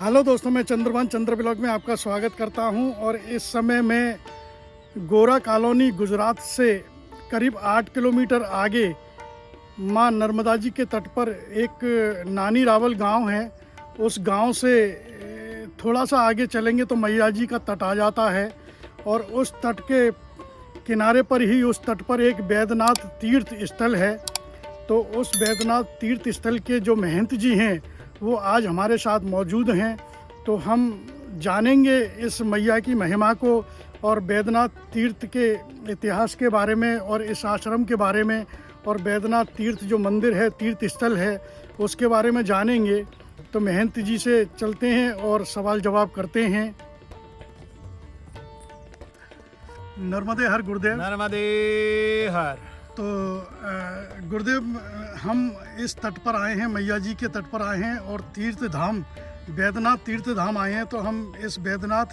Hello दोस्तों, मैं चंद्रभान चंद्र blog में आपका स्वागत करता हूं। और इस समय मैं गोरा कॉलोनी गुजरात से करीब 8 किलोमीटर आगे मां नर्मदा जी के तट पर एक नानी रावल गांव है। उस गांव से थोड़ा सा आगे चलेंगे तो मैया जी का तट आ जाता है। और उस तट के किनारे पर ही, उस तट पर एक बैद्यनाथ तीर्थ स्थल है। तो उस बैद्यनाथ तीर्थ स्थल के जो महंत जी हैं वो आज हमारे साथ मौजूद हैं। तो हम जानेंगे इस मैया की महिमा को और बैद्यनाथ तीर्थ के इतिहास के बारे में और इस आश्रम के बारे में और बैद्यनाथ तीर्थ जो मंदिर है, तीर्थ स्थल है, उसके बारे में जानेंगे। तो महंत जी से चलते हैं और सवाल जवाब करते हैं। नर्मदे हर गुरुदेव। नर्मदे हर। तो गुरुदेव, हम इस तट पर आए हैं, मैया जी के तट पर आए हैं और तीर्थ धाम बैद्यनाथ तीर्थ धाम आए हैं। तो हम इस बैद्यनाथ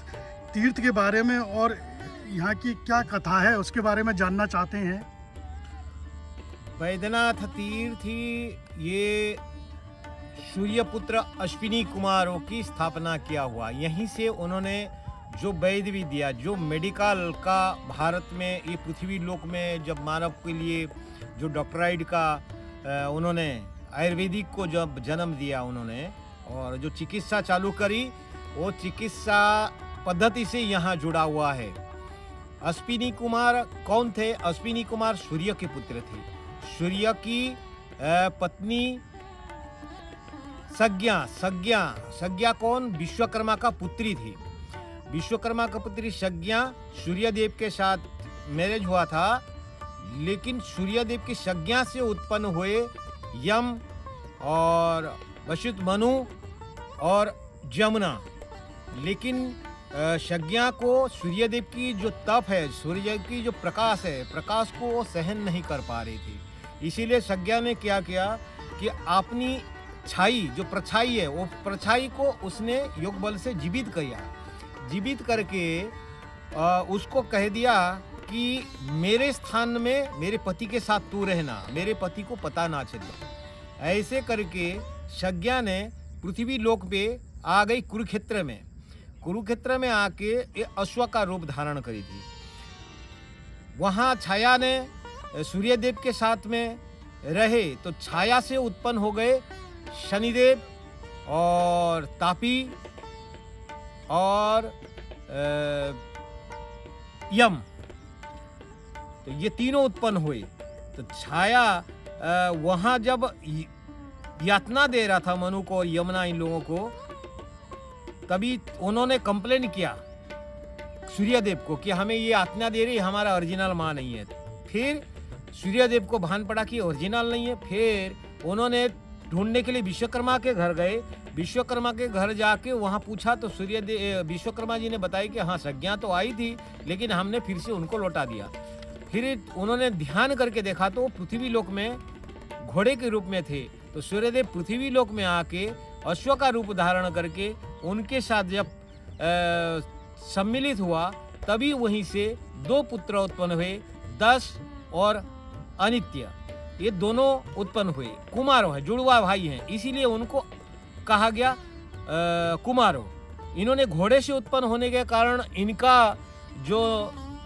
तीर्थ के बारे में और यहाँ की क्या कथा है उसके बारे में जानना चाहते हैं। बैद्यनाथ तीर्थ ही ये सूर्यपुत्र अश्विनी कुमारों की स्थापना किया हुआ। यहीं से उन्होंने जो वैद्य विद्या, जो मेडिकल का भारत में, ये पृथ्वी लोक में जब मानव के लिए जो डॉक्टराइड का उन्होंने आयुर्वेदिक को जब जन्म दिया उन्होंने, और जो चिकित्सा चालू करी, वो चिकित्सा पद्धति से यहाँ जुड़ा हुआ है। अश्विनी कुमार कौन थे? अश्विनी कुमार सूर्य के पुत्र थे। सूर्य की पत्नी सज्ञा कौन? विश्वकर्मा का पुत्री थी। विश्वकर्मा का पुत्री सज्ञा सूर्यदेव के साथ मैरिज हुआ था, लेकिन सूर्यदेव की सज्ञा से उत्पन्न हुए यम और वशिष्ठ, मनु और जमुना। लेकिन सज्ञा को सूर्यदेव की जो तप है, सूर्य की जो प्रकाश है, प्रकाश को वो सहन नहीं कर पा रही थी। इसीलिए सज्ञा ने क्या किया कि अपनी छाई, जो परछाई है, वो परछाई को उसने योग बल से जीवित किया। जीवित करके उसको कह दिया कि मेरे स्थान में मेरे पति के साथ तू रहना, मेरे पति को पता ना चले। ऐसे करके सज्ञा ने पृथ्वी लोक पे आ गई कुरुक्षेत्र में। कुरुक्षेत्र में आके ये अश्व का रूप धारण करी थी। वहाँ छाया ने सूर्यदेव के साथ में रहे तो छाया से उत्पन्न हो गए शनिदेव और तापी और यम। तो ये तीनों उत्पन्न हुए। तो छाया वहाँ जब यातना दे रहा था मनु को और यमुना, इन लोगों को, तभी उन्होंने कंप्लेन किया सूर्यदेव को कि हमें ये यातना दे रही, हमारा ओरिजिनल माँ नहीं है। फिर सूर्यदेव को भान पड़ा कि ओरिजिनल नहीं है। फिर उन्होंने ढूंढने के लिए विश्वकर्मा के घर गए। विश्वकर्मा के घर जाके वहाँ पूछा तो विश्वकर्मा जी ने बताया कि हाँ, सज्ञा तो आई थी, लेकिन हमने फिर से उनको लौटा दिया। फिर उन्होंने ध्यान करके देखा तो पृथ्वी लोक में घोड़े के रूप में थे। तो सूर्यदेव पृथ्वी लोक में आके अश्व का रूप धारण करके उनके साथ जब सम्मिलित हुआ, तभी वहीं से 2 पुत्र उत्पन्न हुए, दश और अनित्य। ये दोनों उत्पन्न हुए। कुमारों हैं, जुड़वा भाई हैं, इसीलिए उनको कहा गया कुमारों। इन्होंने घोड़े से उत्पन्न होने के कारण इनका जो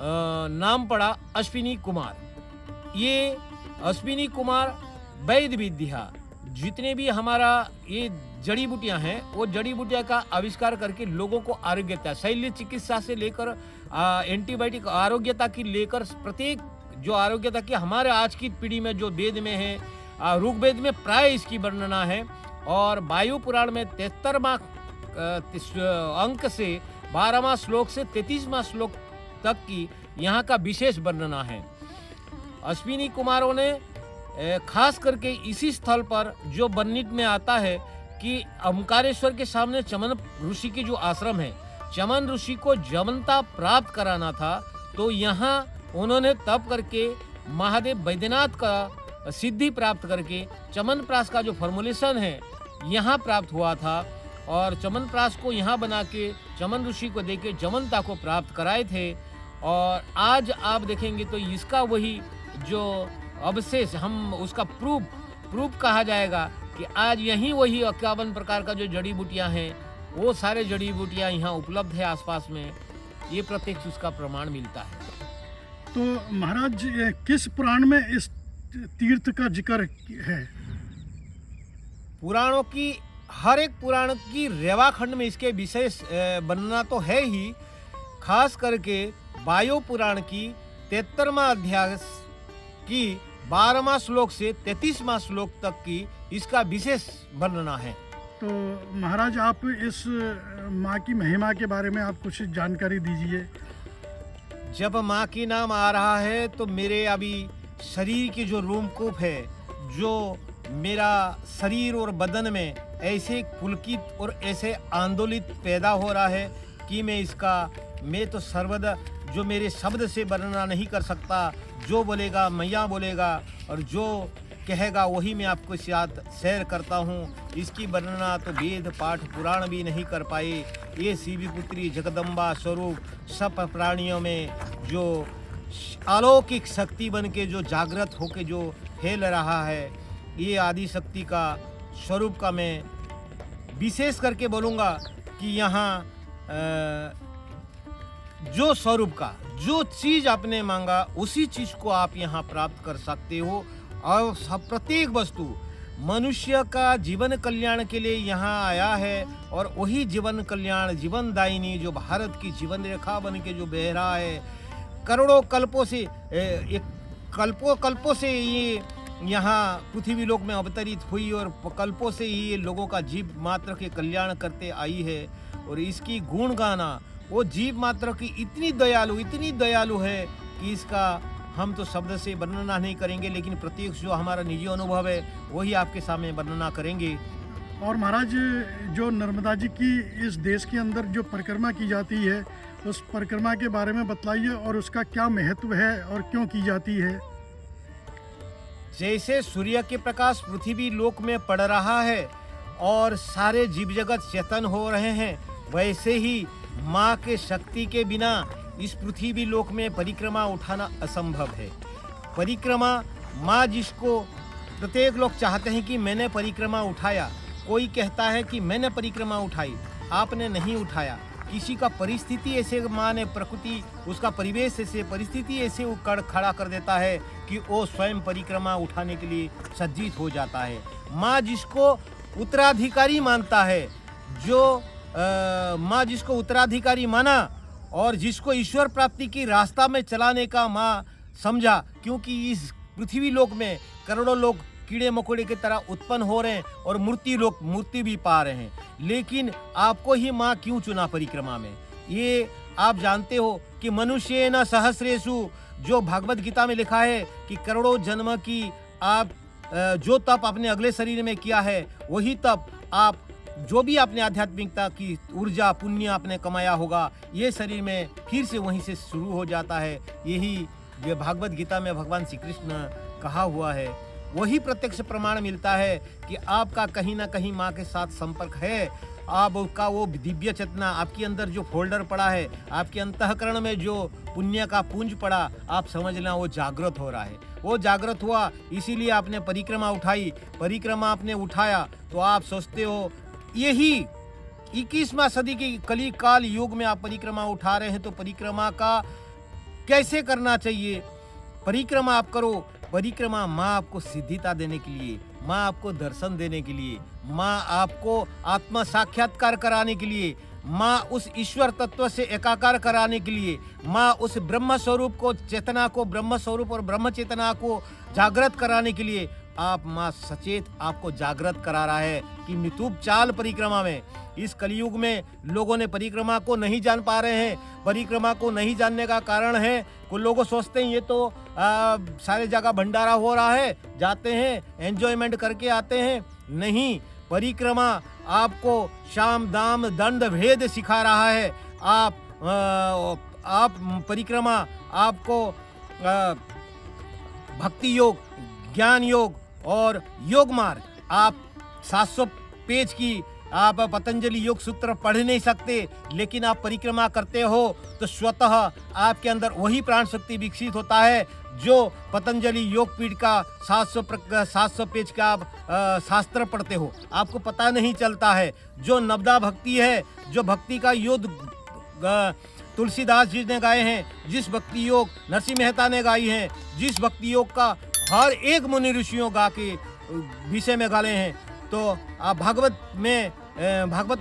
नाम पड़ा अश्विनी कुमार। ये अश्विनी कुमार वैद्य विद्या, जितने भी हमारा ये जड़ी बूटियां हैं, वो जड़ी बूटियां का आविष्कार करके लोगों को आरोग्यता, शैल्य चिकित्सा से लेकर एंटीबायोटिक आरोग्यता की लेकर प्रत्येक जो आरोग्यता की हमारे आज की पीढ़ी में जो वेद में है, ऋग्वेद में प्राय इसकी वर्णना है। और वायु पुराण में 73वां अंक से 12वां श्लोक से 33वां श्लोक तक की यहाँ का विशेष वर्णना है। अश्विनी कुमारों ने खास करके इसी स्थल पर जो वर्णित में आता है कि ओमकारेश्वर के सामने चमन ऋषि की जो आश्रम है, चमन ऋषि को जमनता प्राप्त कराना था। तो यहाँ उन्होंने तप करके महादेव बैद्यनाथ का सिद्धि प्राप्त करके चमनप्राश का जो फॉर्मुलेशन है यहाँ प्राप्त हुआ था। और चमनप्राश को यहाँ बना के चमन ऋषि को देके जमनता को प्राप्त कराए थे। और आज आप देखेंगे तो इसका वही जो अवशेष, हम उसका प्रूफ कहा जाएगा कि आज यहीं वही 51 प्रकार का जो जड़ी बूटियां हैं वो सारे जड़ी बूटियाँ यहाँ उपलब्ध है आसपास में, ये प्रत्यक्ष उसका प्रमाण मिलता है। तो महाराज किस पुराण में इस तीर्थ का जिक्र है? पुराणों की हर एक पुराण की रेवाखंड में इसके विशेष वर्णना तो है ही, खास करके वायु पुराण की 73वां अध्याय की 12वां श्लोक से 33वां श्लोक तक की इसका विशेष वर्णना है। तो महाराज आप इस माँ की महिमा के बारे में आप कुछ जानकारी दीजिए। जब माँ की नाम आ रहा है तो मेरे अभी शरीर की जो रोमकूप है, जो मेरा शरीर और बदन में ऐसे पुलकित और ऐसे आंदोलित पैदा हो रहा है कि मैं तो सर्वदा जो मेरे शब्द से वर्णना नहीं कर सकता। जो बोलेगा मैया बोलेगा और जो कहेगा वही मैं आपको साथ शेयर करता हूँ। इसकी वर्णना तो वेद पाठ पुराण भी नहीं कर पाए। ये शिवी पुत्री जगदम्बा स्वरूप सब प्राणियों में जो अलौकिक शक्ति बन के जो जागृत होके जो फैल रहा है, ये आदि शक्ति का स्वरूप का मैं विशेष करके बोलूँगा कि यहाँ जो स्वरूप का जो चीज़ आपने मांगा उसी चीज़ को आप यहाँ प्राप्त कर सकते हो। और सब प्रत्येक वस्तु मनुष्य का जीवन कल्याण के लिए यहाँ आया है और वही जीवन कल्याण जीवन दायिनी जो भारत की जीवन रेखा बन के जो बह रहा है, करोड़ों कल्पों से कल्पों से ये यहाँ पृथ्वी लोक में अवतरित हुई और कल्पों से ही ये लोगों का जीव मात्र के कल्याण करते आई है। और इसकी गुण गाना वो जीव मात्र की इतनी दयालु है कि इसका हम तो शब्द से वर्णना नहीं करेंगे, लेकिन प्रत्यक्ष जो हमारा निजी अनुभव है वही आपके सामने वर्णना करेंगे। और महाराज जो नर्मदा जी की इस देश के अंदर जो परिक्रमा की जाती है, उस परिक्रमा के बारे में बतलाइए और उसका क्या महत्व है और क्यों की जाती है। जैसे सूर्य के प्रकाश पृथ्वी लोक में पड़ रहा है और सारे जीव जगत चेतन हो रहे हैं, वैसे ही माँ के शक्ति के बिना इस पृथ्वी लोक में परिक्रमा उठाना असंभव है। परिक्रमा माँ जिसको प्रत्येक लोग चाहते हैं कि मैंने परिक्रमा उठाया, कोई कहता है कि मैंने परिक्रमा उठाई, आपने नहीं उठाया। किसी का परिस्थिति ऐसे माँ ने प्रकृति उसका परिवेश ऐसे परिस्थिति ऐसे खड़ा कर देता है कि वो स्वयं परिक्रमा उठाने के लिए सज्जित हो जाता है। माँ जिसको उत्तराधिकारी मानता है, जो माँ जिसको उत्तराधिकारी माना और जिसको ईश्वर प्राप्ति की रास्ता में चलाने का माँ समझा, क्योंकि इस पृथ्वी लोक में करोड़ों लोग कीड़े मकोड़े की तरह उत्पन्न हो रहे हैं और मूर्ति भी पा रहे हैं, लेकिन आपको ही माँ क्यों चुना परिक्रमा में? ये आप जानते हो कि मनुष्य न सहस्रेषु, जो भागवत गीता में लिखा है कि करोड़ों जन्म की आप जो तप अपने अगले शरीर में किया है, वही तप आप जो भी अपने आध्यात्मिकता की ऊर्जा पुण्य आपने कमाया होगा, ये शरीर में फिर से वहीं से शुरू हो जाता है। यही ये भागवत गीता में भगवान श्री कृष्ण कहा हुआ है। वही प्रत्यक्ष प्रमाण मिलता है कि आपका कहीं ना कहीं माँ के साथ संपर्क है। आपका वो दिव्य चेतना आपके अंदर जो फोल्डर पड़ा है, आपके अंतःकरण में जो पुण्य का पुंज पड़ा, आप समझ लेना वो जागृत हो रहा है। वो जागृत हुआ इसीलिए आपने परिक्रमा उठाई। परिक्रमा आपने उठाया तो आप सोचते हो यही 21वां सदी की कली काल युग में आप परिक्रमा उठा रहे हैं, तो परिक्रमा का कैसे करना चाहिए? परिक्रमा आप करो। परिक्रमा माँ आपको सिद्धिता देने के लिए, माँ आपको दर्शन देने के लिए, माँ आपको आत्मा साक्षात्कार कराने के लिए, माँ उस ईश्वर तत्व से एकाकार कराने के लिए, माँ उस ब्रह्म स्वरूप को चेतना को ब्रह्म स्वरूप और ब्रह्म चेतना को जागृत कराने के लिए आप माँ सचेत आपको जागृत करा रहा है कि मितुब चाल परिक्रमा में। इस कलयुग में लोगों ने परिक्रमा को नहीं जान पा रहे हैं। परिक्रमा को नहीं जानने का कारण है, कुछ लोग सोचते हैं ये तो सारे जगह भंडारा हो रहा है, जाते हैं एंजॉयमेंट करके आते हैं। नहीं, परिक्रमा आपको शाम दाम दंड भेद सिखा रहा है। आप परिक्रमा आपको भक्ति योग, ज्ञान योग और योग मार्ग, आप 700 पेज की आप पतंजलि योग सूत्र पढ़ नहीं सकते, लेकिन आप परिक्रमा करते हो तो स्वतः आपके अंदर वही प्राण शक्ति विकसित होता है जो पतंजलि योग पीठ का 700 पेज का आप शास्त्र पढ़ते हो, आपको पता नहीं चलता है। जो नवदा भक्ति है, जो भक्ति का योग तुलसीदास जी ने गाए हैं, जिस भक्ति योग नरसिंह मेहता ने गाई हैं, जिस भक्ति योग का हर एक मुनि ऋषियों गा के विषय में गाले हैं, तो आप भागवत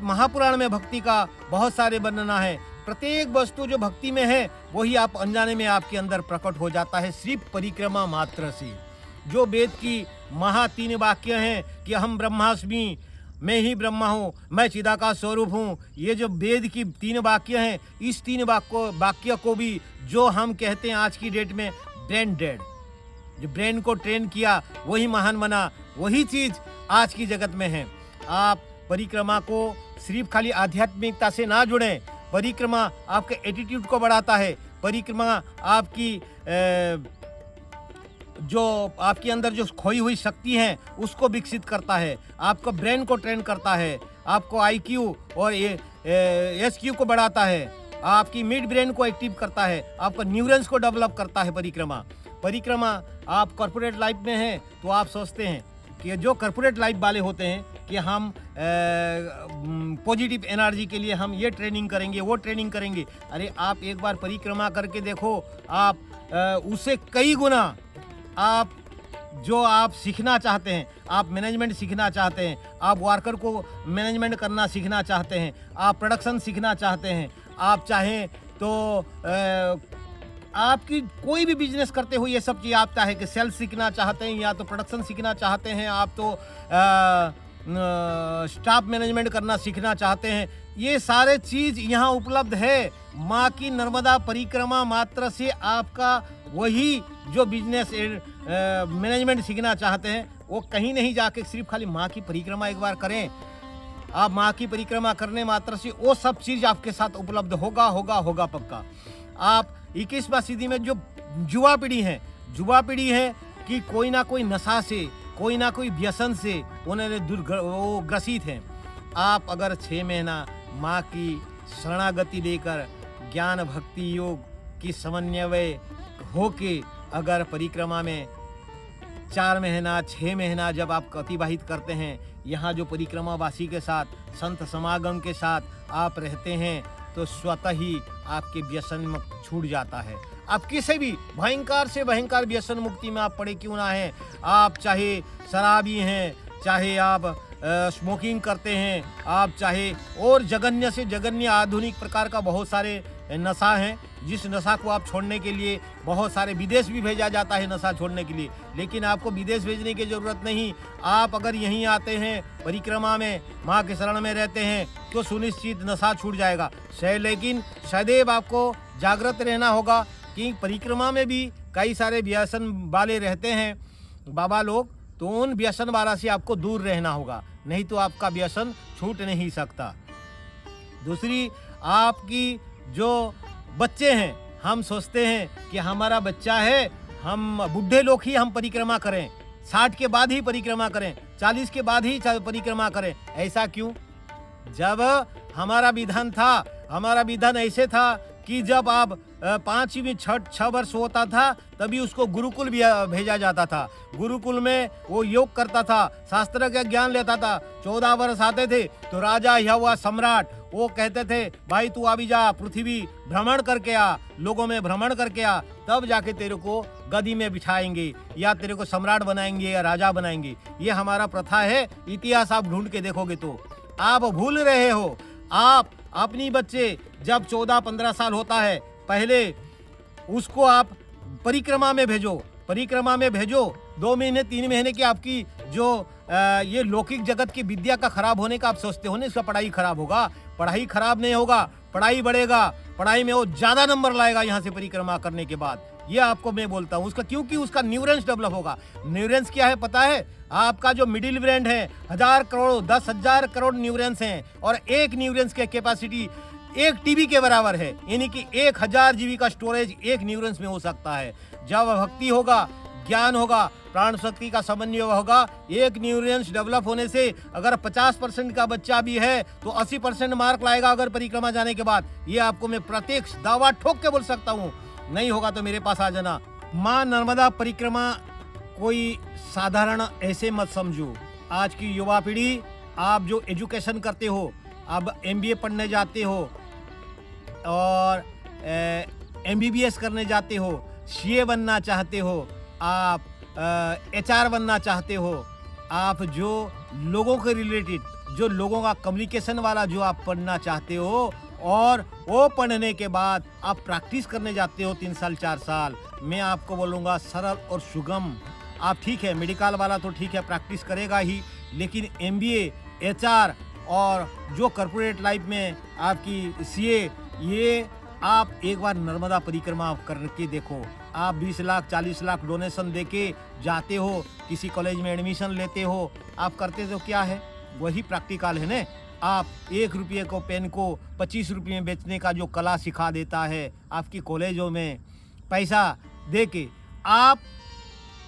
महापुराण में भक्ति का बहुत सारे वर्णना है। प्रत्येक वस्तु जो भक्ति में है वही आप अनजाने में आपके अंदर प्रकट हो जाता है सिर्फ परिक्रमा मात्र से। जो वेद की महा 3 वाक्य हैं कि हम ब्रह्मास्मि, मैं ही ब्रह्मा हूँ, मैं चिदाकाश स्वरूप हूँ, ये जो वेद की 3 वाक्य हैं, इस 3 वाक्य को भी जो हम कहते हैं आज की डेट में ब्रेन डेड, जो ब्रेन को ट्रेन किया वही महान बना, वही चीज़ आज की जगत में है। आप परिक्रमा को सिर्फ खाली आध्यात्मिकता से ना जुड़ें। परिक्रमा आपके एटीट्यूड को बढ़ाता है। परिक्रमा आपकी जो आपके अंदर जो खोई हुई शक्ति है उसको विकसित करता है, आपको ब्रेन को ट्रेन करता है, आपको आईक्यू और एसक्यू को बढ़ाता है, आपकी मिड ब्रेन को एक्टिव करता है, आपको न्यूरॉन्स को डेवलप करता है। परिक्रमा आप कॉर्पोरेट लाइफ में हैं तो आप सोचते हैं कि जो कॉर्पोरेट लाइफ वाले होते हैं कि हम पॉजिटिव एनर्जी के लिए हम ये ट्रेनिंग करेंगे, वो ट्रेनिंग करेंगे। अरे आप एक बार परिक्रमा करके देखो, आप उससे कई गुना आप जो आप सीखना चाहते हैं, आप मैनेजमेंट सीखना चाहते हैं, आप वर्कर को मैनेजमेंट करना सीखना चाहते हैं, आप प्रोडक्शन सीखना चाहते हैं, आप चाहें तो आपकी कोई भी बिजनेस करते हो ये सब चीज़ आप चाहे कि सेल्स सीखना चाहते हैं या तो प्रोडक्शन सीखना चाहते हैं, आप तो स्टाफ मैनेजमेंट करना सीखना चाहते हैं, ये सारे चीज़ यहाँ उपलब्ध है। माँ की नर्मदा परिक्रमा मात्र से आपका वही जो बिजनेस मैनेजमेंट सीखना चाहते हैं वो कहीं नहीं जाके सिर्फ खाली माँ की परिक्रमा एक बार करें। आप माँ की परिक्रमा करने मात्र से वो सब चीज़ आपके साथ उपलब्ध होगा पक्का। आप 21वां सदी में जो युवा पीढ़ी है कि कोई ना कोई नशा से, कोई ना कोई व्यसन से उन्हें वो ग्रसित हैं। आप अगर 6 महीना माँ की शरणागति लेकर ज्ञान भक्ति योग की समन्वय होके अगर परिक्रमा में 4 महीना 6 महीना जब आप अतिवाहित करते हैं, यहाँ जो परिक्रमा वासी के साथ संत समागम के साथ आप रहते हैं तो स्वतः ही आपके व्यसन छूट जाता है। आप किसी भी भयंकर से भयंकर व्यसन मुक्ति में आप पड़े क्यों ना हैं, आप चाहे शराबी हैं, चाहे आप स्मोकिंग करते हैं, आप चाहे और जघन्य से जघन्य आधुनिक प्रकार का बहुत सारे नशा हैं, जिस नशा को आप छोड़ने के लिए बहुत सारे विदेश भी भेजा जाता है नशा छोड़ने के लिए, लेकिन आपको विदेश भेजने की ज़रूरत नहीं। आप अगर यहीं आते हैं परिक्रमा में माँ के शरण में रहते हैं तो सुनिश्चित नशा छूट जाएगा। लेकिन सदैव आपको जागृत रहना होगा कि परिक्रमा में भी कई सारे व्यसन वाले रहते हैं बाबा लोग, तो उन व्यसन वाला से आपको दूर रहना होगा, नहीं तो आपका व्यसन छूट नहीं सकता। दूसरी, आपकी जो बच्चे हैं, हम सोचते हैं कि हमारा बच्चा है, हम बूढ़े लोग ही हम परिक्रमा करें, 60 के बाद ही परिक्रमा करें, 40 के बाद ही परिक्रमा करें। ऐसा क्यों? जब हमारा विधान ऐसे था कि जब आप 5वीं 6 वर्ष होता था तभी उसको गुरुकुल भी भेजा जाता था। गुरुकुल में वो योग करता था, शास्त्र का ज्ञान लेता था। 14 वर्ष आते थे तो राजा या हुआ सम्राट वो कहते थे भाई तू अभी जा, पृथ्वी भ्रमण करके आ, लोगों में भ्रमण करके आ, तब जाके तेरे को गदी में बिठाएंगे या तेरे को सम्राट बनाएंगे या राजा बनाएंगे। ये हमारा प्रथा है, इतिहास आप ढूंढ के देखोगे तो आप भूल रहे हो। आप अपनी बच्चे जब 14-15 साल होता है, पहले उसको आप परिक्रमा में भेजो 2 महीने 3 महीने की आपकी जो ये लौकिक जगत की विद्या का खराब होने का आप सोचते हो ना, इसका पढ़ाई खराब होगा। पढ़ाई खराब नहीं होगा, पढ़ाई बढ़ेगा, पढ़ाई में वो ज़्यादा नंबर लाएगा यहाँ से परिक्रमा करने के बाद। ये आपको मैं बोलता हूँ उसका, क्योंकि उसका न्यूरॉन्स डेवलप होगा। न्यूरॉन्स क्या है पता है? आपका जो मिडिल ब्रेन है 1000 करोड़ 10,000 करोड़ न्यूरॉन्स हैं और एक न्यूरॉन्स की कैपेसिटी 1 टीबी के बराबर है, यानी कि 1000 जीबी का स्टोरेज एक न्यूरॉन्स में हो सकता है। जब भक्ति होगा, ज्ञान होगा, प्राण शक्ति का समन्वय होगा। एक न्यूरॉन्स डेवलप होने से अगर 50% का बच्चा भी है तो 80% मार्क लाएगा अगर परिक्रमा जाने के बाद। ये आपको मैं प्रत्यक्ष दावा ठोक के बोल सकता हूँ। नहीं होगा तो मेरे पास आ जाना। माँ नर्मदा परिक्रमा कोई साधारण ऐसे मत समझो। आज की युवा पीढ़ी, आप जो एजुकेशन करते हो, अब MBA पढ़ने जाते हो और MBBS करने जाते हो, CA बनना चाहते हो, आप HR बनना चाहते हो, आप जो लोगों के रिलेटेड, जो लोगों का कम्युनिकेशन वाला जो आप पढ़ना चाहते हो, और वो पढ़ने के बाद आप प्रैक्टिस करने जाते हो 3 साल 4 साल, मैं आपको बोलूँगा सरल और सुगम। आप ठीक है, मेडिकल वाला तो ठीक है प्रैक्टिस करेगा ही, लेकिन MBA, HR और जो कॉर्पोरेट लाइफ में आपकी CA, ये आप एक बार नर्मदा परिक्रमा करके देखो। आप 20 लाख 40 लाख डोनेशन देके जाते हो, किसी कॉलेज में एडमिशन लेते हो, आप करते तो क्या है, वही प्रैक्टिकल है ना। आप 1 रुपये को पेन को 25 रुपये में बेचने का जो कला सिखा देता है आपकी कॉलेजों में पैसा दे के। आप,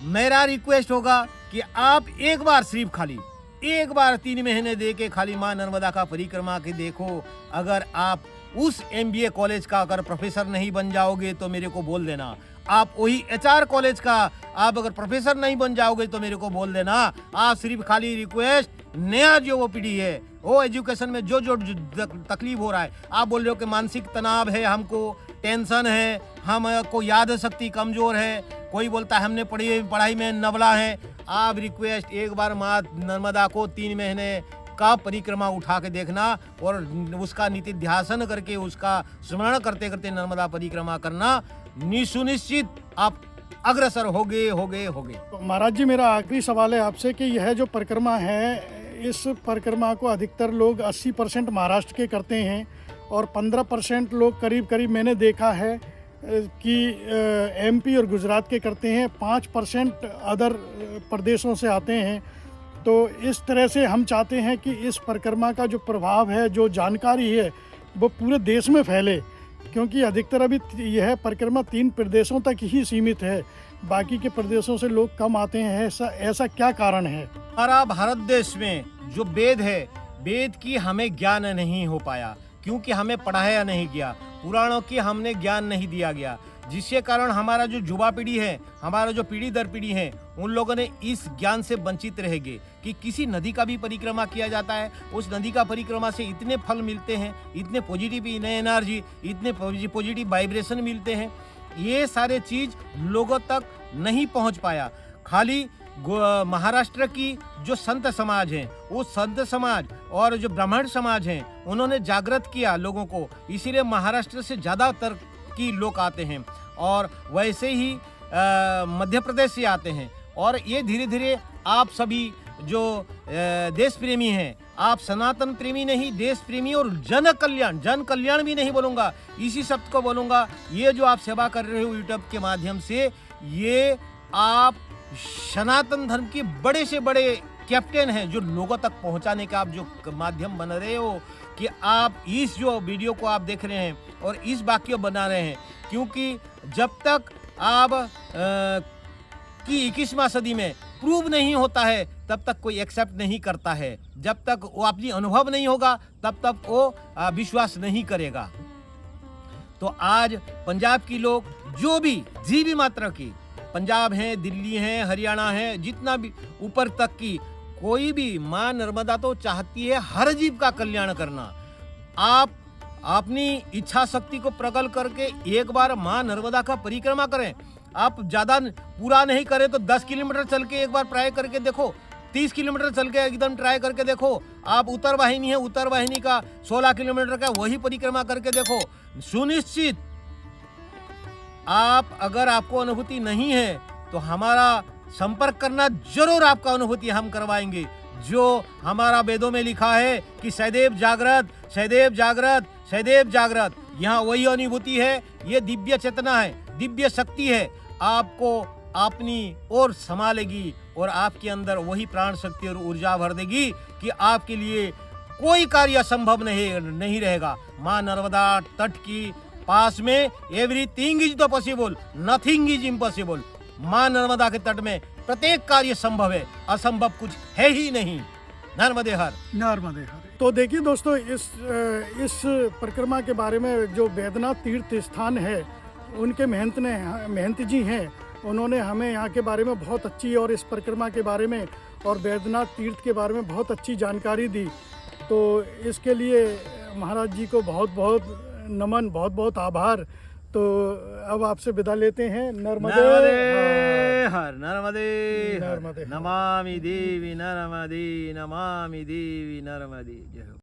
मेरा रिक्वेस्ट होगा कि आप एक बार सिर्फ खाली एक बार 3 महीने दे के खाली माँ नर्मदा का परिक्रमा के देखो। अगर आप उस MBA कॉलेज का अगर प्रोफेसर नहीं बन जाओगे तो मेरे को बोल देना। आप वही HR कॉलेज का आप अगर प्रोफेसर नहीं बन जाओगे तो मेरे को बोल देना। आप सिर्फ खाली रिक्वेस्ट, नया जो वो पीढ़ी है, वो एजुकेशन में जो तकलीफ हो रहा है, आप बोल रहे हो कि मानसिक तनाव है, हमको टेंशन है, हमको याद शक्ति कमजोर है, कोई बोलता है हमने पढ़ाई में नबला है, आप रिक्वेस्ट एक बार माँ नर्मदा को 3 महीने का परिक्रमा उठा के देखना और उसका नित्य ध्यान करके उसका स्मरण करते करते नर्मदा परिक्रमा करना, निसुनिश्चित आप अग्रसर होगे। तो महाराज जी, मेरा आखिरी सवाल है आपसे कि यह जो परिक्रमा है, इस परिक्रमा को अधिकतर लोग 80% महाराष्ट्र के करते हैं और 15% लोग करीब मैंने देखा है कि MP और गुजरात के करते हैं, 5% अदर प्रदेशों से आते हैं। तो इस तरह से हम चाहते हैं कि इस परिक्रमा का जो प्रभाव है, जो जानकारी है, वो पूरे देश में फैले, क्योंकि अधिकतर अभी यह परिक्रमा 3 प्रदेशों तक ही सीमित है, बाकी के प्रदेशों से लोग कम आते हैं। ऐसा क्या कारण है? हमारा भारत देश में जो वेद है, वेद की हमें ज्ञान नहीं हो पाया, क्योंकि हमें पढ़ाया नहीं गया, पुराणों की हमने ज्ञान नहीं दिया गया, जिसके कारण हमारा जो युवा पीढ़ी है, हमारा जो पीढ़ी दर पीढ़ी है, उन लोगों ने इस ज्ञान से वंचित रहेंगे कि किसी नदी का भी परिक्रमा किया जाता है, उस नदी का परिक्रमा से इतने फल मिलते हैं, इतने पॉजिटिव एनर्जी, इतने पॉजिटिव वाइब्रेशन मिलते हैं, ये सारे चीज लोगों तक नहीं पहुंच पाया। खाली महाराष्ट्र की जो संत समाज है, वो संत समाज और जो ब्राह्मण समाज हैं, उन्होंने जागृत किया लोगों को, इसीलिए महाराष्ट्र से ज़्यादातर की लोग आते हैं और वैसे ही मध्य प्रदेश से आते हैं। और ये धीरे धीरे आप सभी जो देश प्रेमी हैं, आप सनातन प्रेमी नहीं, देश प्रेमी और जन कल्याण भी नहीं बोलूँगा, इसी शब्द को बोलूँगा। ये जो आप सेवा कर रहे हो यूट्यूब के माध्यम से, ये आप सनातन धर्म के बड़े से बड़े कैप्टन हैं, जो लोगों तक पहुंचाने का आप जो माध्यम बन रहे हो, कि आप इस जो वीडियो को आप देख रहे हैं और इस वाक्य बना रहे हैं, क्योंकि जब तक आप की 21वां सदी में प्रूव नहीं होता है, तब तक कोई एक्सेप्ट नहीं करता है। जब तक वो अपनी अनुभव नहीं होगा, तब तक वो विश्वास नहीं करेगा। तो आज पंजाब की लोग जो भी जीवी मात्रा की, पंजाब है, दिल्ली है, हरियाणा है, जितना भी ऊपर तक की कोई भी, माँ नर्मदा तो चाहती है हर जीव का कल्याण करना। आप अपनी इच्छा शक्ति को प्रकट करके एक बार माँ नर्मदा का परिक्रमा करें। आप ज़्यादा पूरा नहीं करें तो 10 किलोमीटर चल के एक बार ट्राई करके देखो, 30 किलोमीटर चल के एकदम ट्राई करके देखो। आप उत्तर वाहिनी है, उत्तर वाहिनी का 16 किलोमीटर का वही परिक्रमा करके देखो। सुनिश्चित आप, अगर आपको अनुभूति नहीं है तो हमारा संपर्क करना, जरूर आपका अनुभूति हम करवाएंगे। जो हमारा वेदों में लिखा है कि सदैव जागृत, सदैव जागृत, सदैव जागृत, यहाँ वही अनुभूति है। ये दिव्य चेतना है, दिव्य शक्ति है, आपको अपनी ओर संभालेगी और आपके अंदर वही प्राण शक्ति और ऊर्जा भर देगी कि आपके लिए कोई कार्य असंभव नहीं रहेगा। माँ नर्मदा तट की पास में everything is the possible, nothing is impossible. माँ नर्मदा के तट में प्रत्येक कार्य संभव है, असंभव कुछ है ही नहीं। नर्मदे हर। नर्मदे हर। तो देखिए दोस्तों, इस परिक्रमा के बारे में जो वैद्यनाथ तीर्थ स्थान है, उनके महंत जी हैं, उन्होंने हमें यहाँ के बारे में बहुत अच्छी, और इस परिक्रमा के बारे में और वैद्यनाथ तीर्थ के बारे में बहुत अच्छी जानकारी दी। तो इसके लिए महाराज जी को बहुत बहुत नमन, बहुत बहुत आभार। तो अब आपसे विदा लेते हैं। नर्मदे हर। नर्मदे नर्मदे हर। नमामि देवी नर्मदे, नमामि देवी नर्मदे। जय हो।